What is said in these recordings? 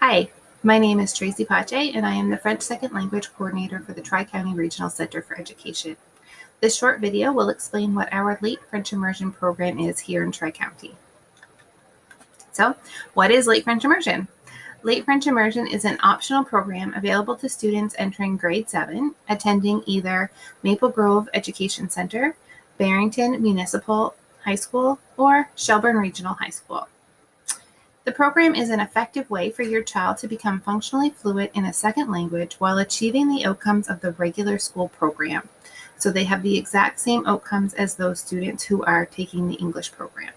Hi, my name is Tracy Pache, and I am the French Second Language Coordinator for the Tri-County Regional Center for Education. This short video will explain what our Late French Immersion program is here in Tri-County. So, what is Late French Immersion? Late French Immersion is an optional program available to students entering grade 7, attending either Maple Grove Education Center, Barrington Municipal High School, or Shelburne Regional High School. The program is an effective way for your child to become functionally fluent in a second language while achieving the outcomes of the regular school program. So they have the exact same outcomes as those students who are taking the English program.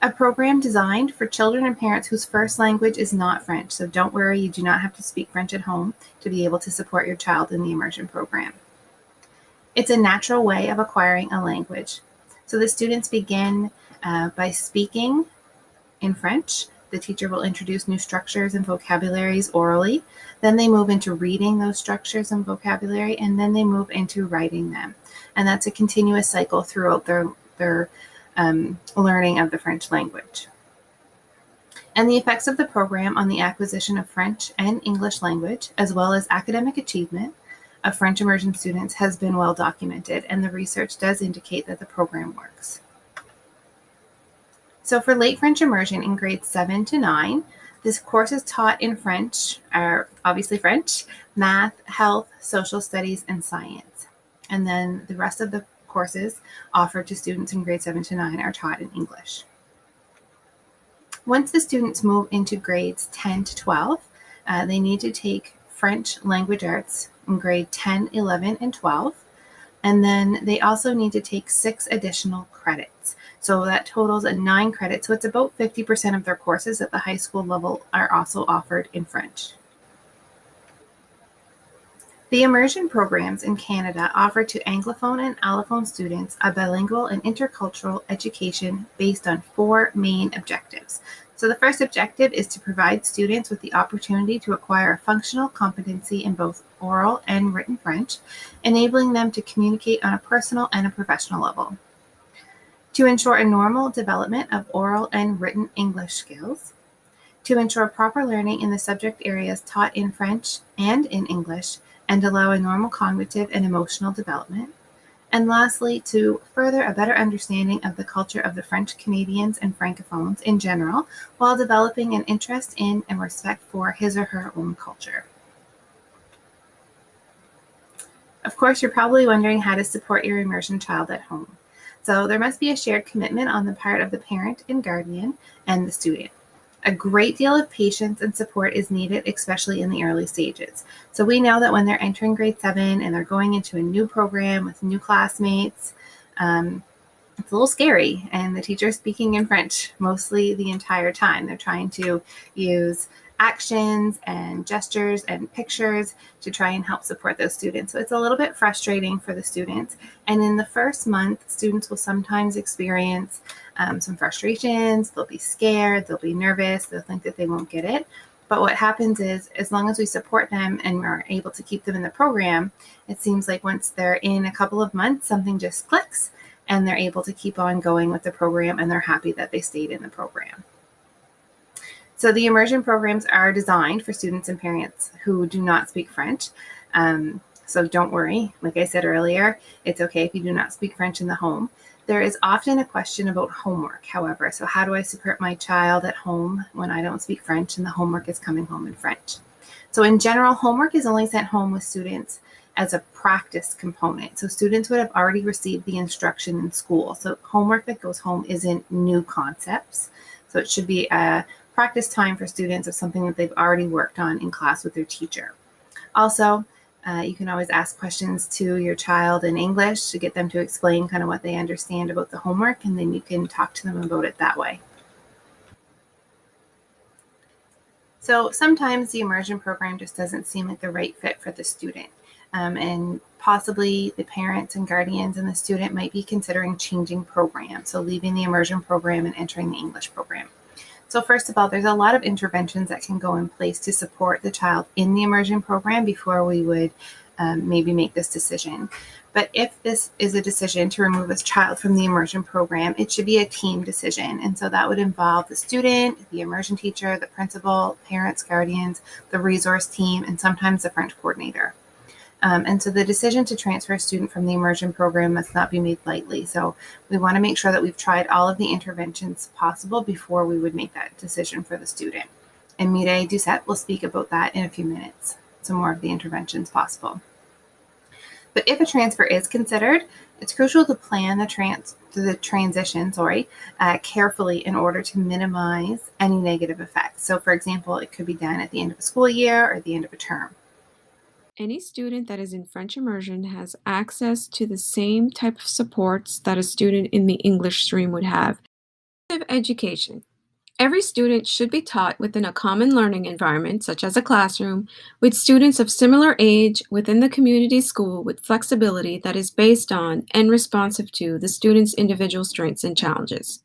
A program designed for children and parents whose first language is not French. So don't worry, you do not have to speak French at home to be able to support your child in the immersion program. It's a natural way of acquiring a language. So the students begin by speaking in French. The teacher will introduce new structures and vocabularies orally. Then they move into reading those structures and vocabulary, and then they move into writing them. And that's a continuous cycle throughout their learning of the French language. And the effects of the program on the acquisition of French and English language, as well as academic achievement of French immersion students, has been well documented, and the research does indicate that the program works. So for Late French Immersion in grades 7 to 9, this course is taught in French, obviously French, math, health, social studies, and science. And then the rest of the courses offered to students in grades 7 to 9 are taught in English. Once the students move into grades 10 to 12, they need to take French language arts in grade 10, 11, and 12. And then they also need to take 6 additional credits. So that totals 9 credits. So it's about 50% of their courses at the high school level are also offered in French. The immersion programs in Canada offer to Anglophone and Allophone students a bilingual and intercultural education based on 4 main objectives. So the first objective is to provide students with the opportunity to acquire a functional competency in both oral and written French, enabling them to communicate on a personal and a professional level. To ensure a normal development of oral and written English skills. To ensure proper learning in the subject areas taught in French and in English, and allow a normal cognitive and emotional development. And lastly, to further a better understanding of the culture of the French Canadians and Francophones in general, while developing an interest in and respect for his or her own culture. Of course, you're probably wondering how to support your immersion child at home. So there must be a shared commitment on the part of the parent and guardian and the student. A great deal of patience and support is needed, especially in the early stages. So we know that when they're entering grade 7 and they're going into a new program with new classmates, it's a little scary, and the teacher is speaking in French mostly the entire time. They're trying to use actions and gestures and pictures to try and help support those students. So it's a little bit frustrating for the students. And in the first month, students will sometimes experience some frustrations. They'll be scared, they'll be nervous, they'll think that they won't get it. But what happens is, as long as we support them and we're able to keep them in the program, it seems like once they're in a couple of months, something just clicks and they're able to keep on going with the program, and they're happy that they stayed in the program. So the immersion programs are designed for students and parents who do not speak French. So don't worry. Like I said earlier, it's okay if you do not speak French in the home. There is often a question about homework, however. So how do I support my child at home when I don't speak French and the homework is coming home in French? So in general, homework is only sent home with students as a practice component. So students would have already received the instruction in school. So homework that goes home isn't new concepts. So it should be a practice time for students of something that they've already worked on in class with their teacher. Also, you can always ask questions to your child in English to get them to explain kind of what they understand about the homework, and then you can talk to them about it that way. So sometimes the immersion program just doesn't seem like the right fit for the student. And possibly the parents and guardians and the student might be considering changing programs, so leaving the immersion program and entering the English program. So first of all, there's a lot of interventions that can go in place to support the child in the immersion program before we would maybe make this decision. But if this is a decision to remove a child from the immersion program, it should be a team decision. And so that would involve the student, the immersion teacher, the principal, parents, guardians, the resource team, and sometimes the French coordinator. And so the decision to transfer a student from the immersion program must not be made lightly. So we want to make sure that we've tried all of the interventions possible before we would make that decision for the student. And Mireille Doucette will speak about that in a few minutes, some more of the interventions possible. But if a transfer is considered, it's crucial to plan the transition carefully in order to minimize any negative effects. So for example, it could be done at the end of a school year or the end of a term. Any student that is in French immersion has access to the same type of supports that a student in the English stream would have. Education. Every student should be taught within a common learning environment, such as a classroom, with students of similar age within the community school with flexibility that is based on and responsive to the student's individual strengths and challenges.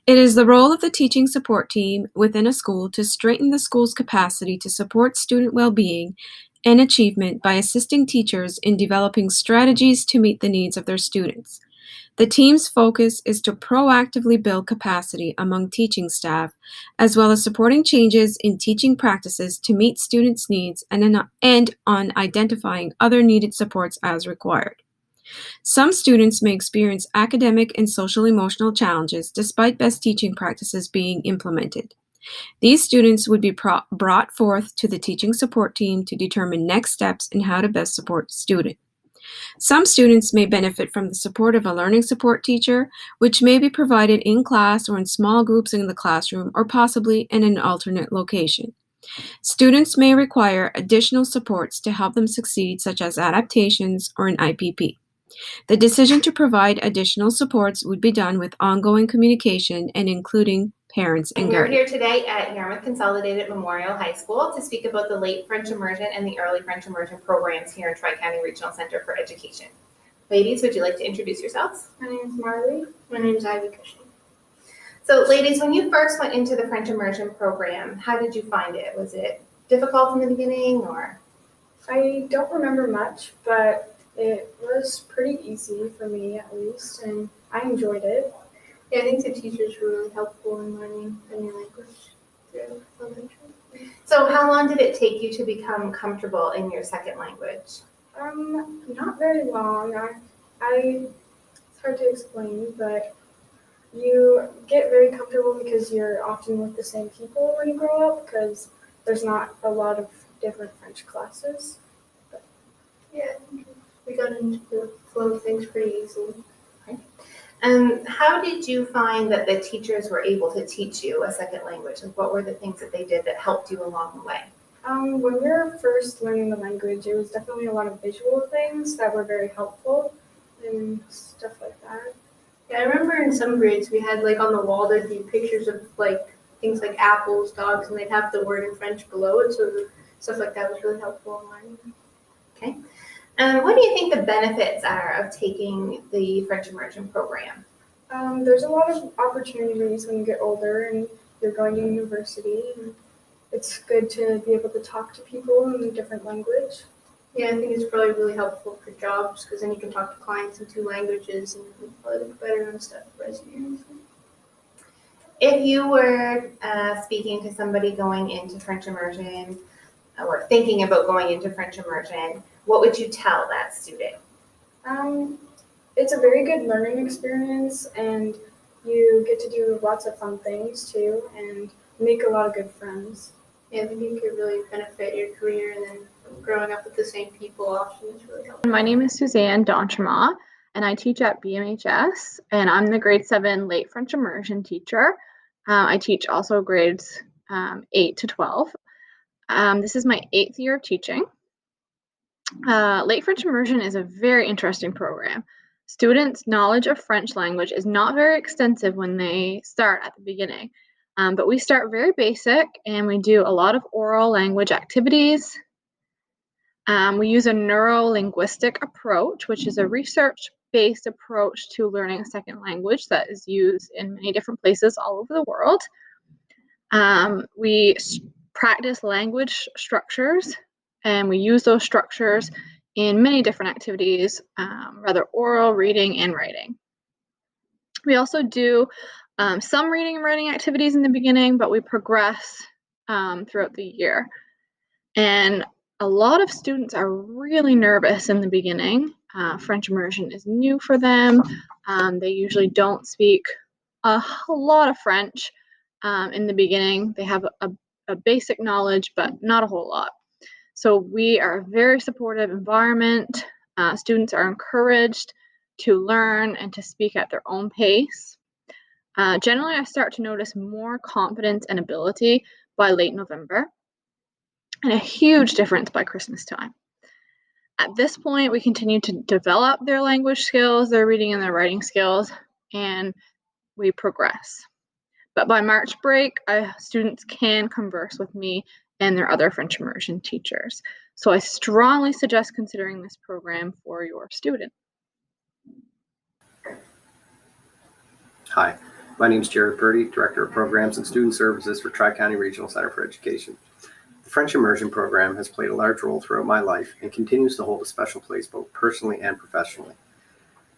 It is the role of the teaching support team within a school to strengthen the school's capacity to support student well-being and achievement by assisting teachers in developing strategies to meet the needs of their students. The team's focus is to proactively build capacity among teaching staff, as well as supporting changes in teaching practices to meet students' needs and on identifying other needed supports as required. Some students may experience academic and social-emotional challenges despite best teaching practices being implemented. These students would be brought forth to the teaching support team to determine next steps in how to best support the student. Some students may benefit from the support of a learning support teacher, which may be provided in class or in small groups in the classroom or possibly in an alternate location. Students may require additional supports to help them succeed, such as adaptations or an IPP. The decision to provide additional supports would be done with ongoing communication and including parents and guardians. We're here today at Yarmouth Consolidated Memorial High School to speak about the late French immersion and the early French immersion programs here in Tri-County Regional Center for Education. Ladies, would you like to introduce yourselves? My name is Marley. My name is Ivy Cushing. So ladies, when you first went into the French immersion program, how did you find it? Was it difficult in the beginning or? I don't remember much, but it was pretty easy for me at least, and I enjoyed it. Yeah, I think the teachers were really helpful in learning a new language through elementary. So how long did it take you to become comfortable in your second language? Not very long. It's hard to explain, but you get very comfortable because you're often with the same people when you grow up, because there's not a lot of different French classes. But yeah, we got into the flow of things pretty easily. How did you find that the teachers were able to teach you a second language? Like, what were the things that they did that helped you along the way? When we were first learning the language, it was definitely a lot of visual things that were very helpful and stuff like that. Yeah, I remember in some grades we had like on the wall there'd be pictures of like things like apples, dogs, and they'd have the word in French below it, so stuff like that was really helpful in learning. Okay. What do you think the benefits are of taking the French immersion program? There's a lot of opportunities when you get older and you're going to university. And it's good to be able to talk to people in a different language. Yeah, I think it's probably really helpful for jobs because then you can talk to clients in 2 languages and you can probably look better on stuff resumes. If you were speaking to somebody going into French immersion or thinking about going into French immersion, what would you tell that student? It's a very good learning experience, and you get to do lots of fun things too and make a lot of good friends. Yeah, I think it could really benefit your career, and then growing up with the same people often is really helpful. My name is Suzanne Donchema, and I teach at BMHS, and I'm the grade 7 late French immersion teacher. I teach also grades 8 to 12. This is my 8th year of teaching. Late French immersion is a very interesting program. Students' knowledge of French language is not very extensive when they start at the beginning, but we start very basic and we do a lot of oral language activities. We use a neuro-linguistic approach, which is a research-based approach to learning a second language that is used in many different places all over the world. We practice language structures, and we use those structures in many different activities, rather oral, reading, and writing. We also do some reading and writing activities in the beginning, but we progress throughout the year. And a lot of students are really nervous in the beginning. French immersion is new for them. They usually don't speak a lot of French in the beginning. They have a basic knowledge, but not a whole lot. So we are a very supportive environment. Students are encouraged to learn and to speak at their own pace. Generally, I start to notice more confidence and ability by late November, and a huge difference by Christmas time. At this point, we continue to develop their language skills, their reading and their writing skills, and we progress. But by March break, students can converse with me and their other French immersion teachers. So I strongly suggest considering this program for your student. Hi, my name is Jared Purdy, Director of Programs and Student Services for Tri-County Regional Center for Education. The French Immersion program has played a large role throughout my life and continues to hold a special place both personally and professionally.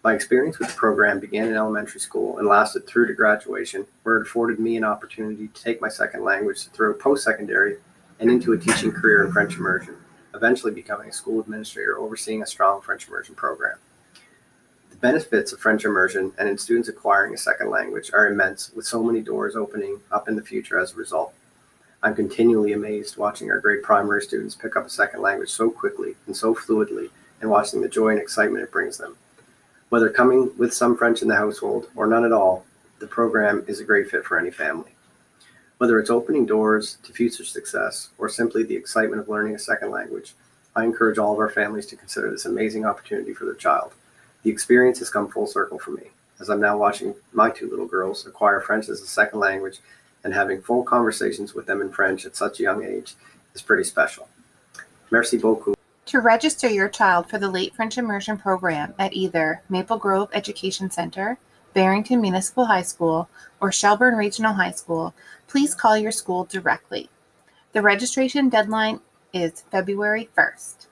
My experience with the program began in elementary school and lasted through to graduation, where it afforded me an opportunity to take my second language through post-secondary and into a teaching career in French immersion, eventually becoming a school administrator overseeing a strong French immersion program. The benefits of French immersion and in students acquiring a second language are immense, with so many doors opening up in the future as a result. I'm continually amazed watching our grade primary students pick up a second language so quickly and so fluidly, and watching the joy and excitement it brings them. Whether coming with some French in the household or none at all, the program is a great fit for any family. Whether it's opening doors to future success or simply the excitement of learning a second language, I encourage all of our families to consider this amazing opportunity for their child. The experience has come full circle for me, as I'm now watching my two little girls acquire French as a second language, and having full conversations with them in French at such a young age is pretty special. Merci beaucoup. To register your child for the Late French Immersion program at either Maple Grove Education Center, Barrington Municipal High School, or Shelburne Regional High School, please call your school directly. The registration deadline is February 1st.